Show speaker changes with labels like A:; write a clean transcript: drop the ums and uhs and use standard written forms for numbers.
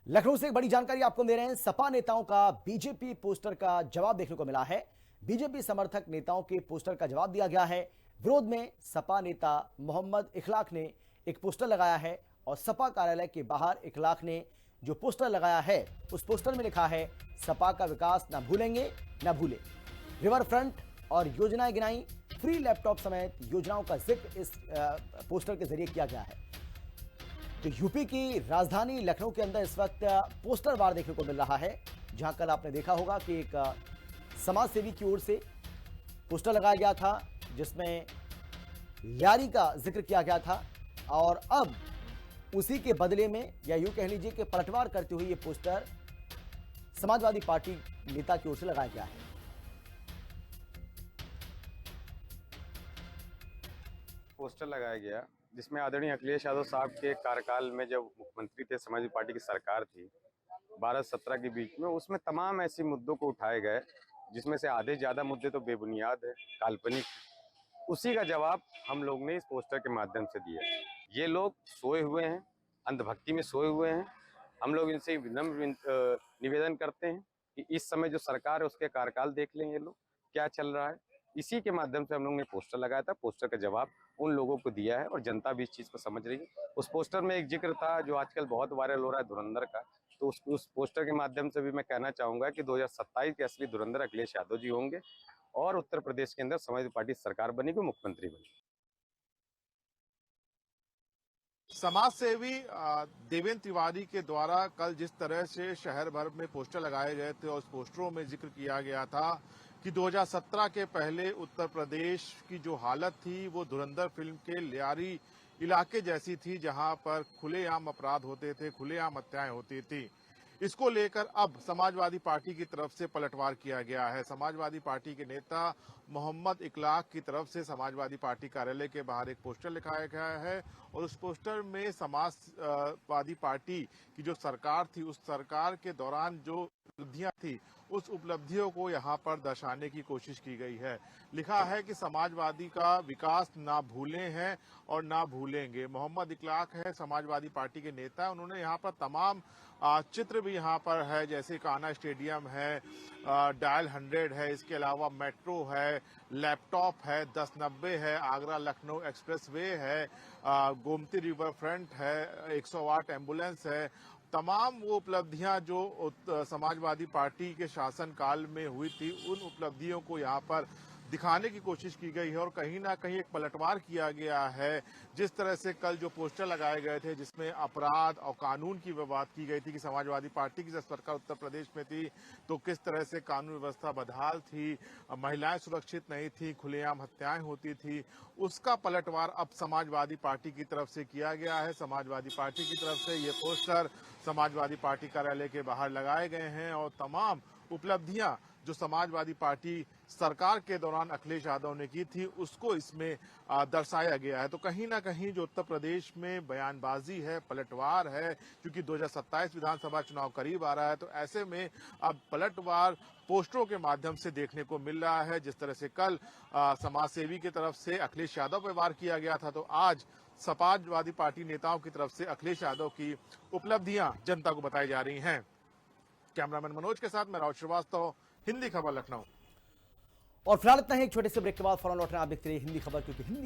A: लखनऊ से एक बड़ी जानकारी आपको दे रहे हैं। सपा नेताओं का बीजेपी पोस्टर का जवाब देखने को मिला है। बीजेपी समर्थक नेताओं के पोस्टर का जवाब दिया गया है। विरोध में सपा नेता मोहम्मद इखलाक ने एक पोस्टर लगाया है और सपा कार्यालय के बाहर इखलाक ने जो पोस्टर लगाया है उस पोस्टर में लिखा है, सपा का विकास न भूलेंगे न भूले। रिवर फ्रंट और योजनाएं गिनाई, फ्री लैपटॉप समेत योजनाओं का जिक्र इस पोस्टर के जरिए किया गया है। तो यूपी की राजधानी लखनऊ के अंदर इस वक्त पोस्टर वार देखने को मिल रहा है, जहां कल आपने देखा होगा कि एक समाज सेवी की ओर से पोस्टर लगाया गया था जिसमें यारी का जिक्र किया गया था और अब उसी के बदले में या यूं कह लीजिए कि पलटवार करते हुए ये पोस्टर समाजवादी पार्टी नेता की ओर से लगाया गया है।
B: पोस्टर लगाया गया जिसमें आदरणीय अखिलेश यादव साहब के कार्यकाल में जब मुख्यमंत्री थे, समाजवादी पार्टी की सरकार थी 12-17 के बीच में, उसमें तमाम ऐसे मुद्दों को उठाए गए जिसमें से आधे ज्यादा मुद्दे तो बेबुनियाद है, काल्पनिक। उसी का जवाब हम लोग ने इस पोस्टर के माध्यम से दिया। ये लोग सोए हुए हैं, अंधभक्ति में सोए हुए हैं। हम लोग इनसे विनम्र निवेदन करते हैं कि इस समय जो सरकार है उसके कार्यकाल देख लें, ये लोग क्या चल रहा है। इसी के माध्यम से हम लोग ने पोस्टर लगाया था। पोस्टर का जवाब उन लोगों को दिया है और जनता भी इस चीज को समझ रही है। उस पोस्टर में एक जिक्र था जो आजकल बहुत वायरल हो रहा है, धुरंधर का। तो उस पोस्टर के माध्यम से भी मैं कहना चाहूंगा कि 2027 के असली धुरंधर अखिलेश यादव जी होंगे और उत्तर प्रदेश के अंदर समाजवादी पार्टी सरकार बनेगी, मुख्यमंत्री बनेगी।
C: समाज सेवी देवेंद्र तिवारी के द्वारा कल जिस तरह से शहर भर में पोस्टर लगाए गए थे और उस पोस्टरों में जिक्र किया गया था कि 2017 के पहले उत्तर प्रदेश की जो हालत थी वो धुरंधर फिल्म के लियारी इलाके जैसी थी, जहां पर खुलेआम अपराध होते थे, खुलेआम हत्याएं होती थी। इसको लेकर अब समाजवादी पार्टी की तरफ से पलटवार किया गया है। समाजवादी पार्टी के नेता मोहम्मद इखलाक की तरफ से समाजवादी पार्टी कार्यालय के बाहर एक पोस्टर लिखाया गया है और उस पोस्टर में समाजवादी पार्टी की जो सरकार थी उस सरकार के दौरान जो उपलब्धियां थी उस उपलब्धियों को यहां पर दर्शाने की कोशिश की गई है। लिखा है कि समाजवादी का विकास ना भूले हैं और ना भूलेंगे। मोहम्मद इखलाक है समाजवादी पार्टी के नेता, उन्होंने यहाँ पर तमाम चित्र भी यहाँ पर है, जैसे कान्हा स्टेडियम है, डायल 100 है, इसके अलावा मेट्रो है, लैपटॉप है, 1090 है, आगरा लखनऊ एक्सप्रेस वे है, गोमती रिवर फ्रंट है, 108 एम्बुलेंस है। तमाम वो उपलब्धियां जो समाजवादी पार्टी के शासनकाल में हुई थी उन उपलब्धियों को यहाँ पर दिखाने की कोशिश की गई है और कहीं ना कहीं एक पलटवार किया गया है। जिस तरह से कल जो पोस्टर लगाए गए थे जिसमें अपराध और कानून की बात की गई थी कि समाजवादी पार्टी की जब सरकार उत्तर प्रदेश में थी तो किस तरह से कानून व्यवस्था बदहाल थी, महिलाएं सुरक्षित नहीं थी, खुलेआम हत्याएं होती थी, उसका पलटवार अब समाजवादी पार्टी की तरफ से किया गया है। समाजवादी पार्टी की तरफ से ये पोस्टर समाजवादी पार्टी कार्यालय के बाहर लगाए गए हैं और तमाम उपलब्धियां जो समाजवादी पार्टी सरकार के दौरान अखिलेश यादव ने की थी उसको इसमें दर्शाया गया है। तो कहीं ना कहीं जो उत्तर प्रदेश में बयानबाजी है, पलटवार है, क्योंकि 2027 विधानसभा चुनाव करीब आ रहा है, तो ऐसे में अब पलटवार पोस्टरों के माध्यम से देखने को मिल रहा है। जिस तरह से कल समाज सेवी की तरफ से अखिलेश यादव पर वार किया गया था, तो आज समाजवादी पार्टी नेताओं की तरफ से अखिलेश यादव की उपलब्धियां जनता को बताई जा रही हैं। कैमरामैन मनोज के साथ मैं राहुल श्रीवास्तव, हिंदी खबर लखनऊ।
A: और फिलहाल इतना ही, एक छोटे से ब्रेक के बाद फौरन लौटना। आप देखते रहिए हिंदी खबर, क्योंकि हिंदी